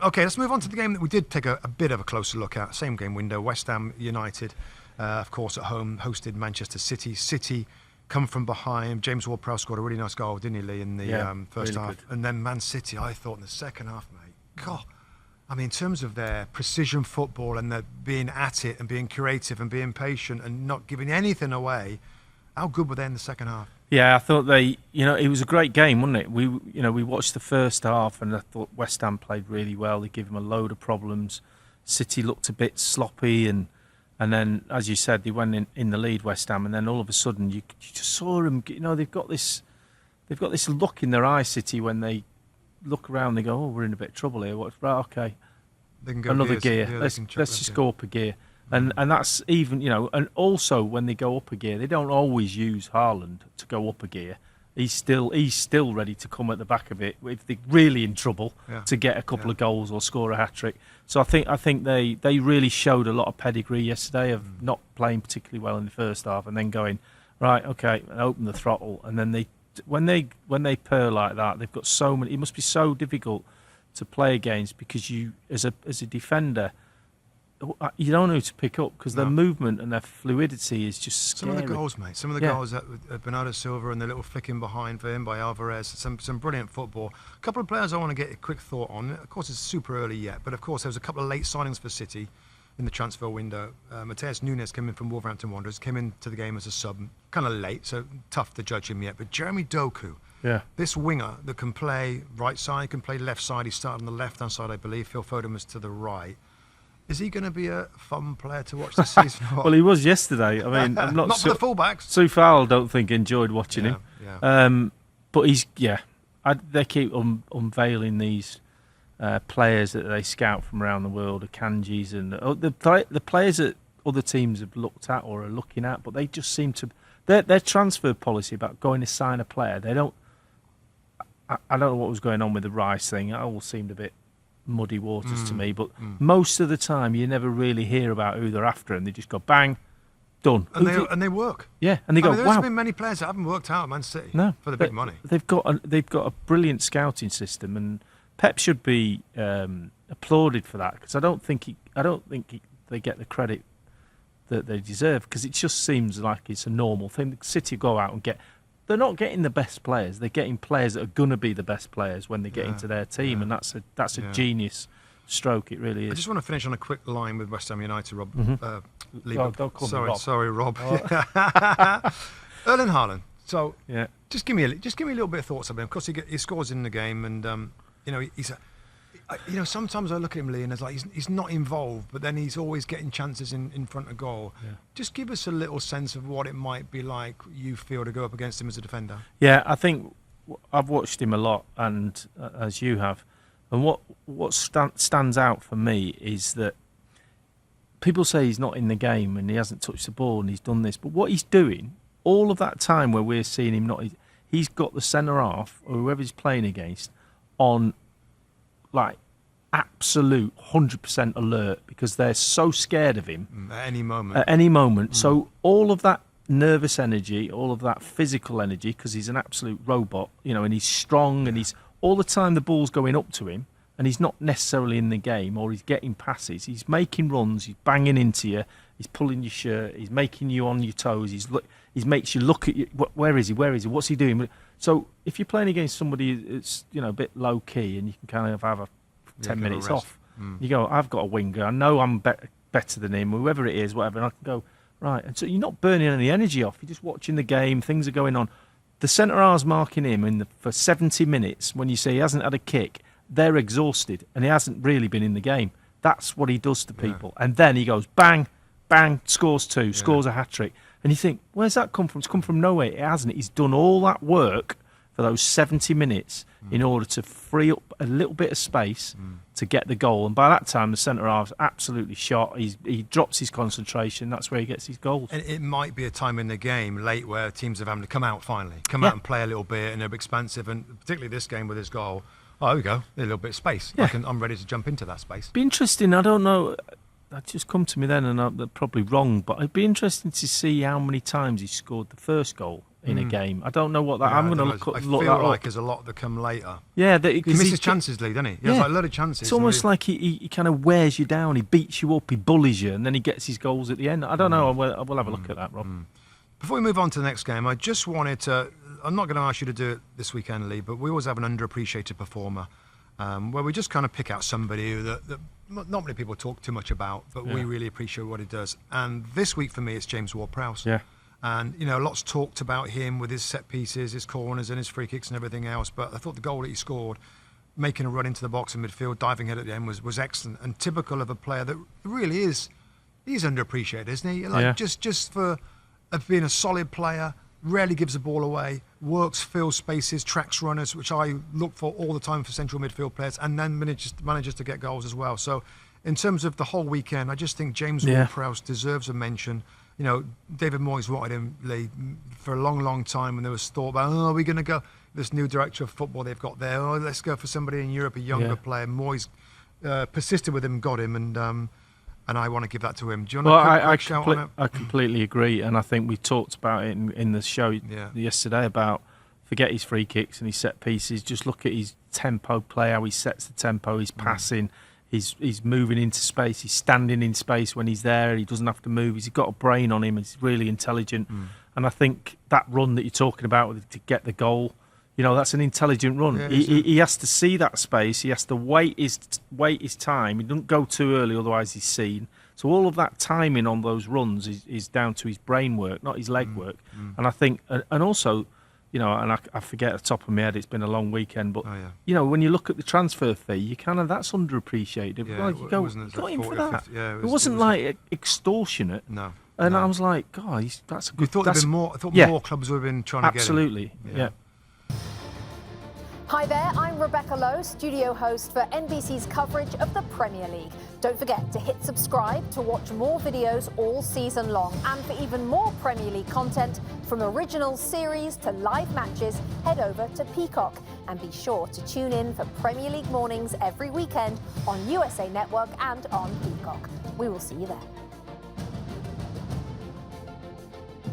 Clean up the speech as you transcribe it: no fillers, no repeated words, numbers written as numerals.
Okay, let's move on to the game that we did take a bit of a closer look at. Same game window, West Ham United, of course, at home, hosted Manchester City. City come from behind. James Ward-Prowse scored a really nice goal, didn't he, Lee, in the first really half. good. And then Man City, I thought, in the second half, mate, God. I mean, in terms of their precision football and their being at it and being creative and being patient and not giving anything away, how good were they in the second half? Yeah, I thought it was a great game, wasn't it? We watched the first half and I thought West Ham played really well. They gave them a load of problems. City looked a bit sloppy and then, as you said, they went in the lead, West Ham, and then all of a sudden you just saw them. They've got this look in their eye, City, when they look around. They go, "Oh, we're in a bit of trouble here. Right, okay, They can go another gears. gear. Yeah, let's just go up a gear." And that's even, and also when they go up a gear, they don't always use Haaland to go up a gear. He's still ready to come at the back of it if they're really in trouble to get a couple of goals or score a hat-trick. So I think they really showed a lot of pedigree yesterday of not playing particularly well in the first half and then going, right, okay, and open the throttle. And then when they purr like that, they've got so many. It must be so difficult to play against because you, as a defender, you don't know who to pick up because their movement and their fluidity is just scary. Some of the goals, mate. Some of the goals that Bernardo Silva and the little flicking behind for him by Alvarez. Some brilliant football. A couple of players I want to get a quick thought on. Of course, it's super early yet, but of course there was a couple of late signings for City in the transfer window. Mateus Nunes came in from Wolverhampton Wanderers, came into the game as a sub, kind of late, so tough to judge him yet. But Jeremy Doku, this winger that can play right side, can play left side. He started on the left-hand side, I believe. Phil Foden was to the right. Is he going to be a fun player to watch this season? Well, he was yesterday. I mean, I'm not for the fullbacks. Sue Farrell, don't think enjoyed watching him. Yeah. But they keep unveiling these players that they scout from around the world, the Kanjis and the players that other teams have looked at or are looking at. But they just seem to their transfer policy about going to sign a player. They don't. I don't know what was going on with the Rice thing. It all seemed a bit muddy waters to me, but most of the time you never really hear about who they're after, and they just go bang, done, and they work. Yeah, and they go. There wow. hasn't been many players that haven't worked out at Man City. For the big money. They've got a brilliant scouting system, and Pep should be applauded for that because I don't think they get the credit that they deserve because it just seems like it's a normal thing. The City go out and get. They're not getting the best players. They're getting players that are going to be the best players when they get into their team, and that's a genius stroke. It really is. I just want to finish on a quick line with West Ham United, Rob. Don't call me Rob. Sorry, Rob. Erling Haaland. So, just give me a little bit of thoughts on him. Of course, he scores in the game, and he's sometimes I look at him, Lee, and it's like he's not involved, but then he's always getting chances in front of goal. Yeah. Just give us a little sense of what it might be like, you feel, to go up against him as a defender. Yeah, I think I've watched him a lot, and as you have, and what stands out for me is that people say he's not in the game and he hasn't touched the ball and he's done this, but what he's doing, all of that time where we're seeing him not, he's got the centre half or whoever he's playing against on like absolute 100% alert because they're so scared of him at any moment. So all of that nervous energy, all of that physical energy, because he's an absolute robot, and he's strong and he's all the time the ball's going up to him and he's not necessarily in the game or he's getting passes. He's making runs, he's banging into you, he's pulling your shirt, he's making you on your toes, he makes you look at you. Where is he? What's he doing? So if you're playing against somebody that's a bit low key and you can kind of have a 10 minutes off, you go, I've got a winger, I know I'm better than him, whoever it is, whatever, and I can go, right. And so you're not burning any energy off, you're just watching the game, things are going on. The centre half's marking him for 70 minutes when you say he hasn't had a kick, they're exhausted and he hasn't really been in the game. That's what he does to people. And then he goes, bang, bang, scores two, scores a hat-trick. And you think, where's that come from? It's come from nowhere. It hasn't. He's done all that work for those 70 minutes in order to free up a little bit of space to get the goal. And by that time, the centre-half's absolutely shot. He drops his concentration. That's where he gets his goals. And it might be a time in the game late where teams are having to come out finally, out and play a little bit, and they're expansive. And particularly this game with his goal, there we go, a little bit of space. Yeah. I'm ready to jump into that space. Be interesting. I don't know. That just come to me then, and I'm probably wrong, but it'd be interesting to see how many times he scored the first goal in a game. I don't know what that. I'm going to look I that feel up. like there's a lot that come later. Yeah, He misses chances, Lee, doesn't he? He has like a load of chances. It's almost like he kind of wears you down. He beats you up. He bullies you, and then he gets his goals at the end. I don't know. We'll have a look at that, Rob. Before we move on to the next game, I just wanted to. I'm not going to ask you to do it this weekend, Lee, but we always have an underappreciated performer, where we just kind of pick out somebody that not many people talk too much about, but we really appreciate what he does. And this week for me, it's James Ward-Prowse. Yeah. And, lots talked about him with his set pieces, his corners and his free kicks and everything else. But I thought the goal that he scored, making a run into the box in midfield, diving head at the end, was excellent and typical of a player that really is. He's underappreciated, isn't he? Just for being a solid player, rarely gives the ball away, works, fills spaces, tracks runners, which I look for all the time for central midfield players, and then manages to get goals as well. So in terms of the whole weekend, I just think James Ward-Prowse deserves a mention. David Moyes wanted him, Lee, for a long, long time, when there was thought about, are we going to go, this new director of football they've got there, let's go for somebody in Europe, a younger player. Moyes persisted with him, got him, and I want to give that to him. Do you want to shout on it? I completely agree, and I think we talked about it in the show yesterday about forget his free kicks and his set pieces. Just look at his tempo play, how he sets the tempo, his passing, he's moving into space, he's standing in space when he's there. He doesn't have to move. He's got a brain on him. He's really intelligent, and I think that run that you're talking about to get the goal. That's an intelligent run. Yeah, he has to see that space. He has to wait his time. He doesn't go too early, otherwise he's seen. So all of that timing on those runs is down to his brain work, not his leg work. And I think, and also, and I forget at the top of my head, it's been a long weekend, but when you look at the transfer fee, that's underappreciated. Yeah, like you go, got him for that. It wasn't like extortionate. No. And I was like, God, that's a good. You thought there'd been more. I thought more clubs would have been trying to get him. Absolutely. Yeah. Hi there, I'm Rebecca Lowe, studio host for NBC's coverage of the Premier League. Don't forget to hit subscribe to watch more videos all season long. And for even more Premier League content, from original series to live matches, head over to Peacock. And be sure to tune in for Premier League mornings every weekend on USA Network and on Peacock. We will see you there.